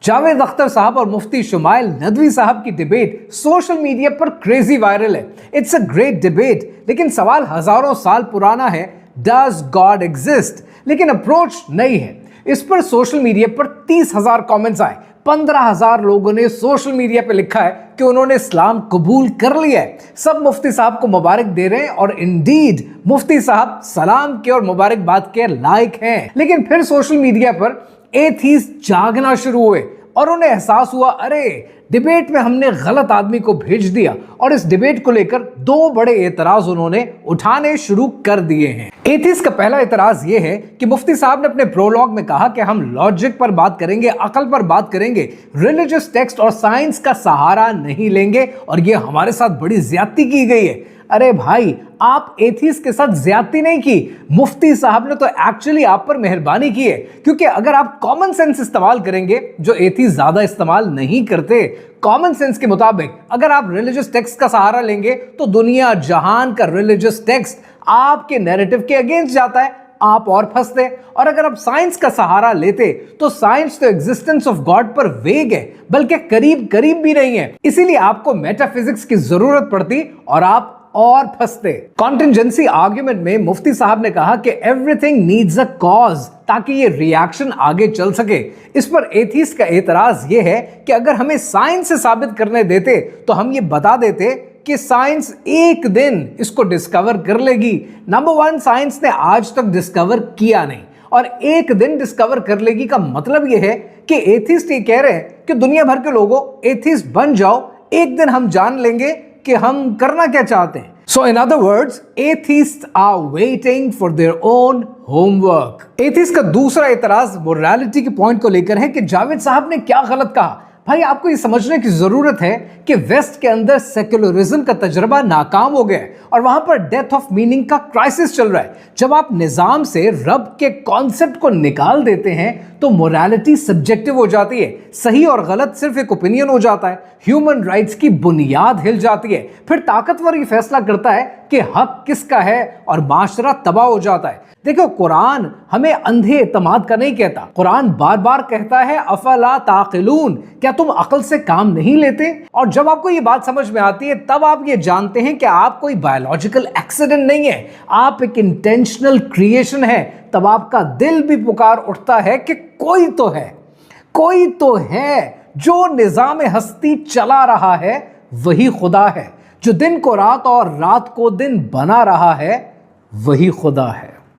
जावेद अख्तर साहब और मुफ्ती शुमाइल नदवी साहब की डिबेट सोशल मीडिया पर क्रेजी वायरल है। इट्स अ ग्रेट डिबेट, लेकिन सवाल हजारों साल पुराना है, डज गॉड एग्जिस्ट? लेकिन अप्रोच नई है। इस पर सोशल मीडिया पर 30,000 कमेंट्स आए। 15,000 लोगों ने सोशल मीडिया पे लिखा है कि उन्होंने इस्लाम कबूल कर लिया है। सब मुफ्ती साहब को मुबारक दे रहे हैं और इंडीड मुफ्ती साहब सलाम के और मुबारकबाद के लायक हैं। लेकिन फिर सोशल मीडिया पर एथीस्ट जागना शुरू हुए और उन्हें एहसास हुआ, अरे डिबेट में हमने गलत आदमी को भेज दिया, और इस डिबेट को लेकर दो बड़े एतराज उन्होंने उठाने शुरू कर दिए हैं। एथीस्ट का पहला एतराज यह है कि मुफ्ती साहब ने अपने प्रोलॉग में कहा कि हम लॉजिक पर बात करेंगे, अकल पर बात करेंगे, रिलीजियस टेक्स्ट और साइंस का सहारा नहीं लेंगे, और यह हमारे साथ बड़ी ज्यादती की गई है। अरे भाई, आप एथीस्ट के साथ ज्यादती नहीं की, मुफ्ती साहब ने तो एक्चुअली आप पर मेहरबानी की है, क्योंकि अगर आप कॉमन सेंस इस्तेमाल करेंगे जो एथीस्ट ज्यादा इस्तेमाल नहीं करते, कॉमन सेंस के मुताबिक अगर आप रिलीजियस टेक्स्ट का सहारा लेंगे तो दुनिया जहान का रिलीजियस टेक्स्ट आपके नैरेटिव के अगेंस्ट जाता है, आप और फंसते। और अगर आप साइंस का सहारा लेते तो साइंस तो एग्जिस्टेंस ऑफ गॉड पर वेग है, बल्कि करीब करीब भी नहीं है, इसीलिए आपको मेटाफिजिक्स की जरूरत पड़ती और आप और फंसते। कॉन्टिंजेंसी आर्ग्यूमेंट में मुफ्ती साहब ने कहा कि एवरीथिंग नीड्स अ कॉज, ताकि ये रिएक्शन आगे चल सके। इस पर एथीस्ट का एतराज ये है कि अगर हमें साइंस से साबित करने देते तो हम ये बता देते कि साइंस एक दिन इसको डिस्कवर कर लेगी। नंबर वन, साइंस ने आज तक डिस्कवर किया नहीं, और एक दिन डिस्कवर कर लेगी का मतलब यह है कि एथीस्ट ये कह रहे हैं कि दुनिया भर के लोगों एथीस्ट बन जाओ, एक दिन हम जान लेंगे कि हम करना क्या चाहते हैं। So in other words, atheists are waiting for their own homework. Atheist का दूसरा एतराज मोरालिटी के पॉइंट को लेकर है कि जावेद साहब ने क्या गलत कहा। भाई, आपको ये समझने की जरूरत है कि वेस्ट के अंदर सेक्युलरिज्म का तजर्बा नाकाम हो गया है और वहां पर डेथ ऑफ मीनिंग का क्राइसिस चल रहा है। जब आप निजाम से रब के कॉन्सेप्ट को निकाल देते हैं तो मोरालिटी सब्जेक्टिव हो जाती है, सही और गलत सिर्फ एक ओपिनियन हो जाता है, ह्यूमन राइट्स की बुनियाद हिल जाती है, फिर ताकतवर ये फैसला करता है कि हक किसका है और माशरा तबाह हो जाता है। देखो, कुरान हमें अंधे एतमाद का नहीं कहता, कुरान बार बार कहता है अफला ताकिलून, क्या तुम अकल से काम नहीं लेते? और जब आपको ये बात समझ में आती है तब आप ये जानते हैं कि आप कोई बायोलॉजिकल एक्सीडेंट नहीं है, आप एक इंटेंशनल क्रिएशन है। तब आपका दिल भी पुकार उठता है कि कोई तो है, कोई तो है जो निजाम हस्ती चला रहा है, वही खुदा है। जो दिन को रात और रात को दिन बना रहा है, वही खुदा है।